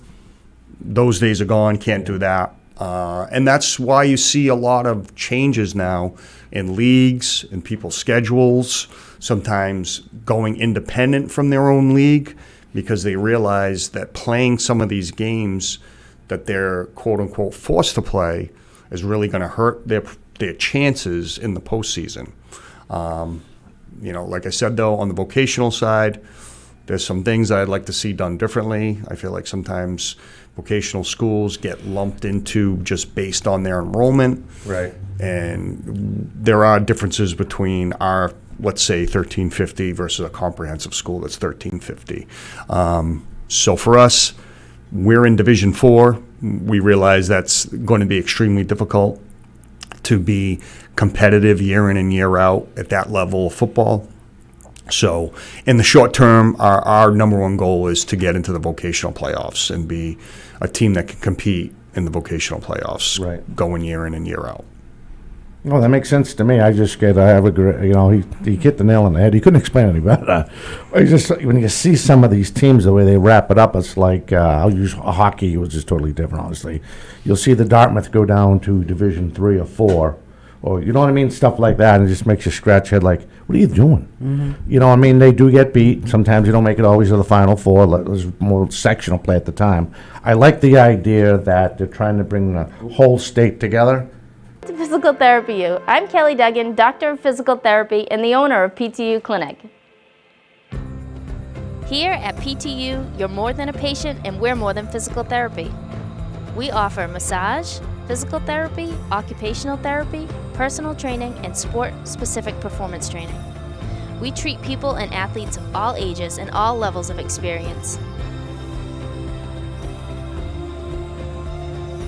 those days are gone. Can't do that. And that's why you see a lot of changes now in leagues and people's schedules, sometimes going independent from their own league because they realize that playing some of these games that they're quote unquote forced to play is really going to hurt their chances in the postseason. Like I said, though, on the vocational side, there's some things I'd like to see done differently. I feel like sometimes vocational schools get lumped into just based on their enrollment. Right. And there are differences between our, let's say, 1350 versus a comprehensive school that's 1350. So for us, we're in Division 4. We realize that's going to be extremely difficult to be competitive year in and year out at that level of football. So in the short term, our number one goal is to get into the vocational playoffs and be a team that can compete in the vocational playoffs, Right. going year in and year out. Well, that makes sense to me. I have he hit the nail on the head. He couldn't explain it any better. When you see some of these teams, the way they wrap it up, it's like, I'll use hockey, which is totally different, obviously. You'll see the Dartmouth go down to Division 3 or 4, or, you know what I mean? Stuff like that, and it just makes you scratch your head like, what are you doing? Mm-hmm. You know what I mean? They do get beat. Sometimes you don't make it always to the Final Four. There's more sectional play at the time. I like the idea that they're trying to bring the whole state together. To Physical Therapy U. I'm Kelly Duggan, Doctor of Physical Therapy and the owner of PTU Clinic. Here at PTU, you're more than a patient and we're more than physical therapy. We offer massage, physical therapy, occupational therapy, personal training, and sport-specific performance training. We treat people and athletes of all ages and all levels of experience.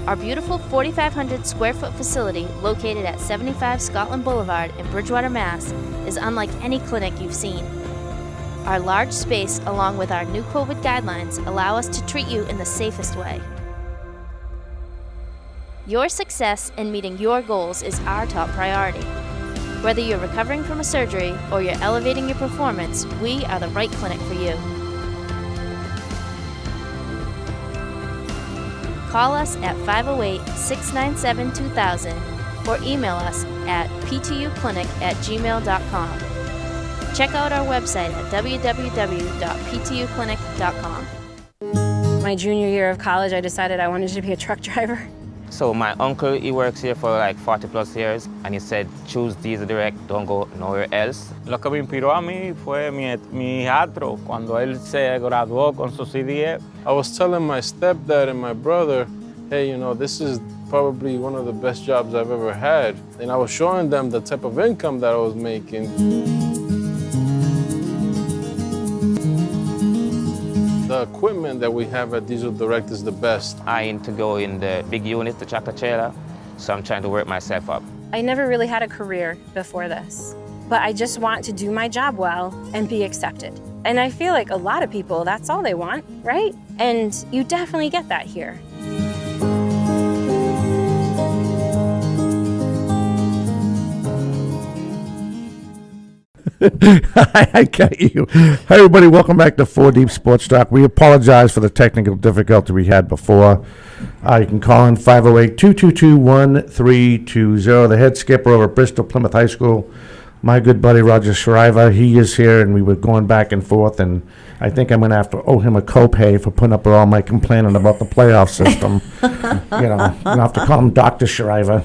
Our beautiful 4,500 square foot facility located at 75 Scotland Boulevard in Bridgewater, Mass. is unlike any clinic you've seen. Our large space, along with our new COVID guidelines, allow us to treat you in the safest way. Your success in meeting your goals is our top priority. Whether you're recovering from a surgery or you're elevating your performance, we are the right clinic for you. Call us at 508-697-2000 or email us at ptuclinic@gmail.com. Check out our website at www.ptuclinic.com. My junior year of college, I decided I wanted to be a truck driver. So my uncle, he works here for like 40 plus years, and he said, choose Diesel Direct, don't go nowhere else. Lo que me inspiró a mí fue mi hijastro, cuando él se graduó con su CDE. I was telling my stepdad and my brother, hey, this is probably one of the best jobs I've ever had. And I was showing them the type of income that I was making. The equipment that we have at Diesel Direct is the best. I aim to go in the big unit, the tractor trailer, so I'm trying to work myself up. I never really had a career before this, but I just want to do my job well and be accepted. And I feel like a lot of people, that's all they want, right? And you definitely get that here. I got you. Hi, everybody. Welcome back to 4 Deep Sports Talk. We apologize for the technical difficulty we had before. You can call in 508-222-1320. The head skipper over at Bristol Plymouth High School, my good buddy Roger Saraiva, he is here, and we were going back and forth, and I think I'm going to have to owe him a copay for putting up with all my complaining about the playoff system. I'm going to have to call him Dr. Saraiva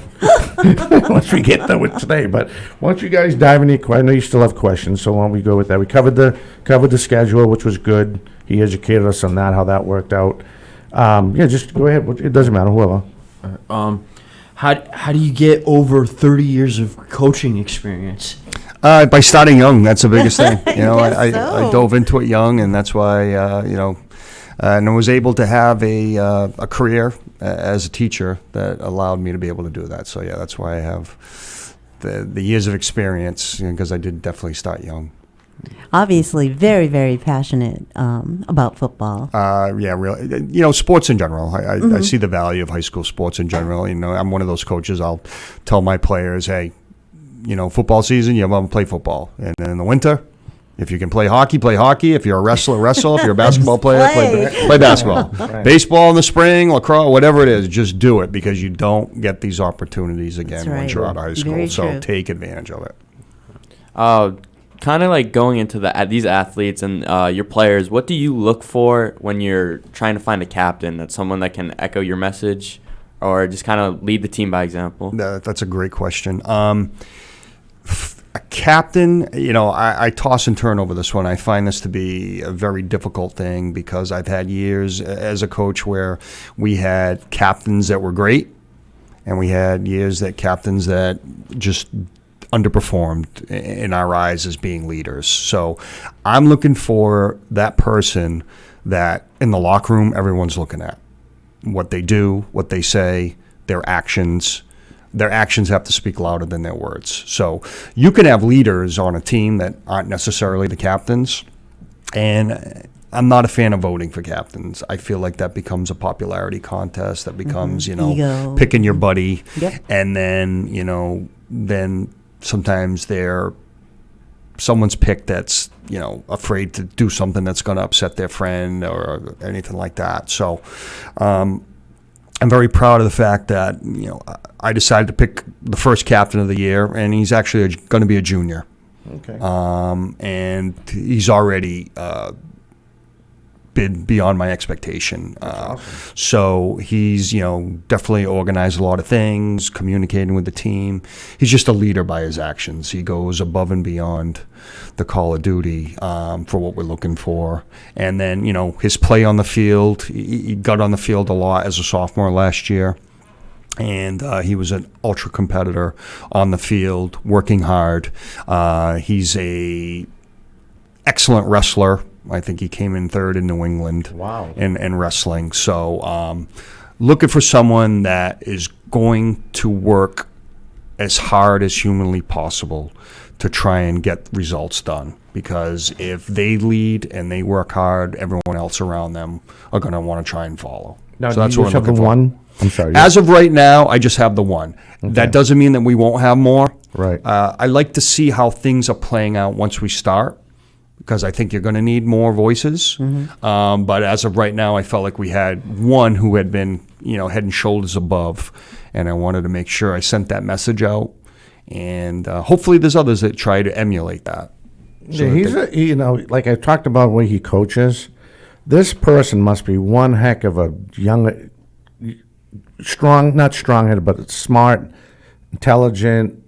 once we get through it today. But why don't you guys dive into I know you still have questions, so why don't we go with that? We covered the schedule, which was good. He educated us on that, how that worked out. Just go ahead. It doesn't matter, whoever. How do you get over 30 years of coaching experience? By starting young, that's the biggest thing. I so. dove into it young, and that's why, and I was able to have a career as a teacher that allowed me to be able to do that. So, yeah, that's why I have the years of experience, because I did definitely start young. Obviously, very, very passionate about football. Yeah, really. Sports in general. I see the value of high school sports in general. I'm one of those coaches. I'll tell my players, hey, football season, you have them play football. And then in the winter, if you can play hockey, play hockey. If you're a wrestler, wrestle. If you're a basketball player, play basketball. Right. Baseball in the spring, lacrosse, whatever it is, just do it because you don't get these opportunities again That's once right. you're out of high school. Very So true. take advantage of it. Kind of like going into these athletes and your players, what do you look for when you're trying to find a captain? That's someone that can echo your message or just kind of lead the team by example? That's a great question. A captain, I toss and turn over this one. I find this to be a very difficult thing because I've had years as a coach where we had captains that were great, and we had years that captains that just underperformed in our eyes as being leaders. So I'm looking for that person that in the locker room everyone's looking at. What they do, what they say, their actions. Their actions have to speak louder than their words. So you can have leaders on a team that aren't necessarily the captains. And I'm not a fan of voting for captains. I feel like that becomes a popularity contest. That becomes, Ego. picking your buddy. Yep. And then, then sometimes someone's picked that's, afraid to do something that's going to upset their friend or anything like that. So I'm very proud of the fact that, I decided to pick the first captain of the year, and he's actually going to be a junior. Okay. And he's already been beyond my expectation. Awesome. So he's, definitely organized a lot of things, communicating with the team. He's just a leader by his actions. He goes above and beyond the call of duty for what we're looking for. And then, his play on the field, he got on the field a lot as a sophomore last year. And he was an ultra competitor on the field, working hard. He's a excellent wrestler. I think he came in third in New England. Wow. in wrestling. So looking for someone that is going to work as hard as humanly possible to try and get results done. Because if they lead and they work hard, everyone else around them are going to want to try and follow. Now, So do that's you what just I'm have the looking for. one? I'm sorry. As of right now, I just have the one. Okay. That doesn't mean that we won't have more. Right. I like to see how things are playing out once we start, because I think you're going to need more voices. But as of right now, I felt like we had one who had been, head and shoulders above, and I wanted to make sure I sent that message out. And hopefully there's others that try to emulate that. So Yeah, he's like I talked about the way he coaches. This person must be one heck of a young, not strong-headed, but smart, intelligent,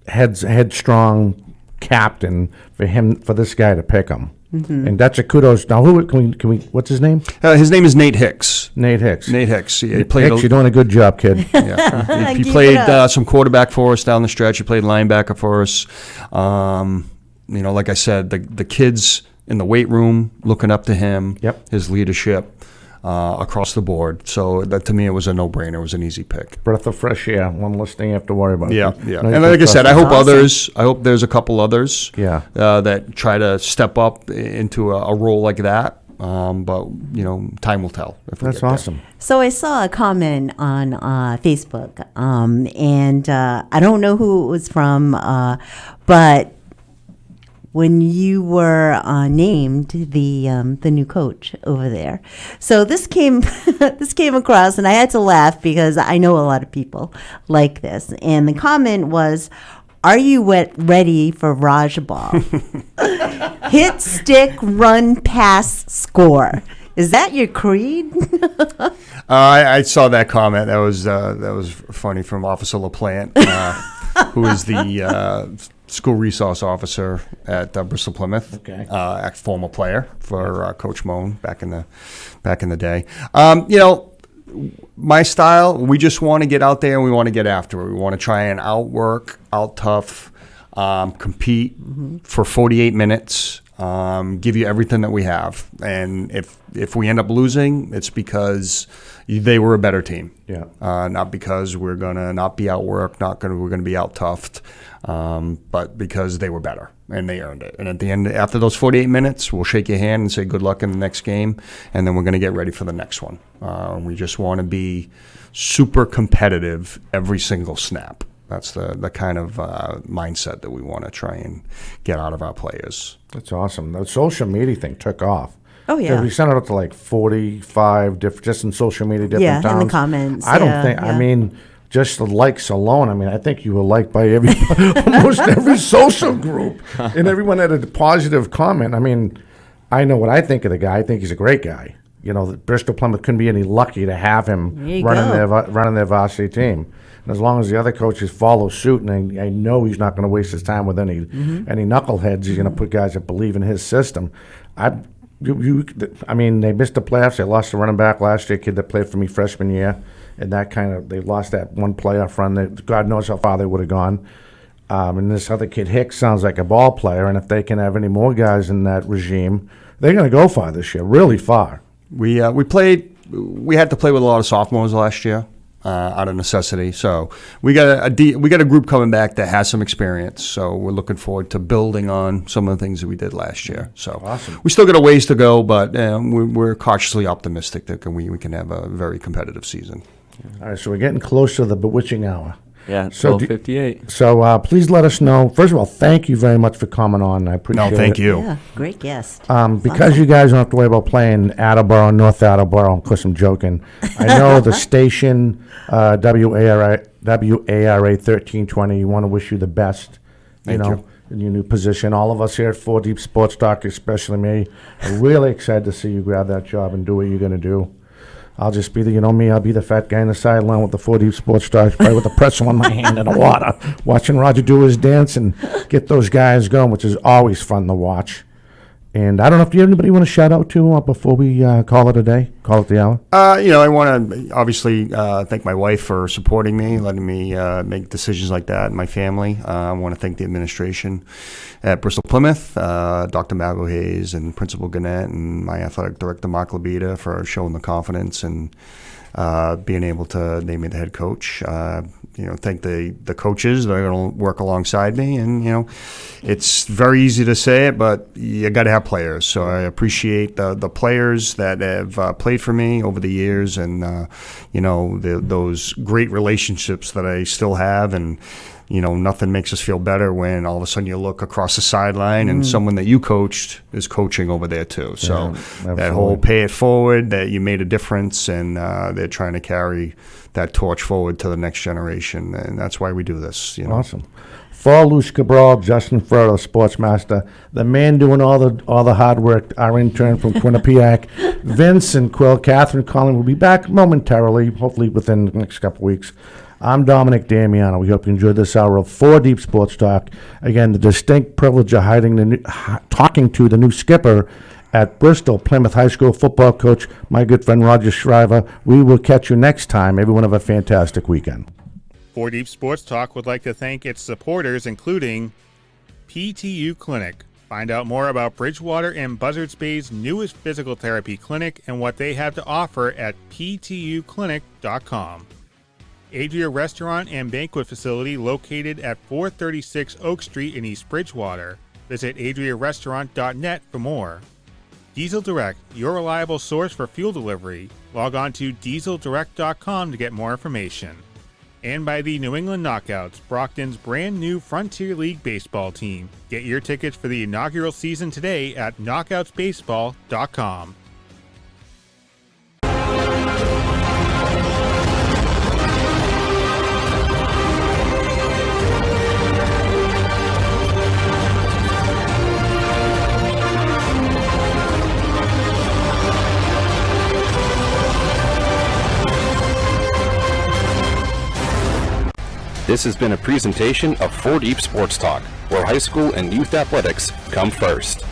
headstrong captain for this guy to pick him. And that's a kudos. Now, who can we? What's his name? His name is Nate Hicks. Nate Hicks. Nate Hicks. He played. Hicks, you're doing a good job, kid. Yeah. He Keep played it up. some quarterback for us down the stretch. He played linebacker for us. Like I said, the kids in the weight room looking up to him. Yep. His leadership across the board. So that to me, it was a no-brainer. It was an easy pick. Breath of fresh air. One less thing you have to worry about. Yeah, No, yeah. you And can like I said, I trust hope him. others. I hope there's a couple others. Yeah. That try to step up into a role like that. But time will tell. If we That's get there. awesome. So I saw a comment on Facebook, and I don't know who it was from, but when you were named the new coach over there, so this came across, and I had to laugh because I know a lot of people like this. And the comment was, "Are you ready for Raj Ball? Hit, stick, run, pass, score." Is that your creed? I saw that comment. That was funny from Officer LaPlante, who is the school resource officer at Bristol Plymouth. Okay. Former player for Coach Moan back in the day. My style, we just want to get out there and we want to get after it. We want to try and outwork, out-tough, compete for 48 minutes. Give you everything that we have, and if we end up losing, it's because they were a better team. Yeah. Not because we're gonna not be outworked, we're gonna be out-toughed, but because they were better and they earned it. And at the end, after those 48 minutes, we'll shake your hand and say good luck in the next game, and then we're gonna get ready for the next one. We just want to be super competitive every single snap. That's the kind of mindset that we want to try and get out of our players. That's awesome. The social media thing took off. Oh, yeah. We sent it out to like 45 different, just in social media, different towns. In the comments. I don't think, I mean, just the likes alone. I mean, I think you were liked by almost every social group, and everyone had a positive comment. I mean, I know what I think of the guy. I think he's a great guy. You know, Bristol Plymouth couldn't be any lucky to have him running their varsity team. And as long as the other coaches follow suit, and I know he's not going to waste his time with any knuckleheads. He's going to put guys that believe in his system. I mean, they missed the playoffs. They lost the running back last year, kid that played for me freshman year, and they lost that one playoff run. God knows how far they would have gone. And this other kid, Hicks, sounds like a ball player, and if they can have any more guys in that regime, they're going to go far this year, really far. We had to play with a lot of sophomores last year out of necessity. So we got a group coming back that has some experience. So we're looking forward to building on some of the things that we did last year. So awesome. We still got a ways to go, but we're cautiously optimistic that we can have a very competitive season. All right, so we're getting close to the bewitching hour. Yeah, so 12:58. So please let us know. First of all, thank you very much for coming on. I appreciate it. No, thank you. Yeah, great guest. Because you guys don't have to worry about playing Attleboro, North Attleboro. Of course, I'm joking. I know the station, WARA 1320. You want to wish you the best. Thank you. In your new position. All of us here at 4 Deep Sports Talk, especially me, are really excited to see you grab that job and do what you're going to do. I'll just be I'll be the fat guy in the sideline with the 4 Deep Sports Talk, probably with the pretzel in my hand and the water, watching Roger do his dance and get those guys going, which is always fun to watch. And I don't know if you have anybody you want to shout out to before we call it a day, call it the hour? I want to obviously thank my wife for supporting me, letting me make decisions like that, and my family. I want to thank the administration at Bristol Plymouth, Dr. Malgo Hayes and Principal Gannett, and my athletic director, Mark Labita, for showing the confidence and being able to name me the head coach. Thank the coaches that are going to work alongside me. And, it's very easy to say it, but you got to have players. So I appreciate the players that have played for me over the years and, those great relationships that I still have. And, nothing makes us feel better when all of a sudden you look across the sideline and someone that you coached is coaching over there too. So that whole pay it forward, that you made a difference, and they're trying to carry that torch forward to the next generation. And that's why we do this. Awesome. For Luce Cabral, Justin Furrow, the sports master, the man doing all the hard work, our intern from Quinnipiac, Vince and Quill, Catherine Collin will be back momentarily, hopefully within the next couple of weeks. I'm Dominic Damiano. We hope you enjoyed this hour of 4 Deep Sports Talk. Again, the distinct privilege of talking to the new skipper at Bristol Plymouth High School football coach, my good friend Roger Saraiva. We will catch you next time. Everyone have a fantastic weekend. 4 Deep Sports Talk would like to thank its supporters, including PTU Clinic. Find out more about Bridgewater and Buzzards Bay's newest physical therapy clinic and what they have to offer at ptuclinic.com. Adria Restaurant and Banquet Facility located at 436 Oak Street in East Bridgewater. Visit adriarestaurant.net for more. Diesel Direct, your reliable source for fuel delivery. Log on to dieseldirect.com to get more information. And by the New England Knockouts, Brockton's brand new Frontier League baseball team. Get your tickets for the inaugural season today at knockoutsbaseball.com. This has been a presentation of 4 Deep Sports Talk, where high school and youth athletics come first.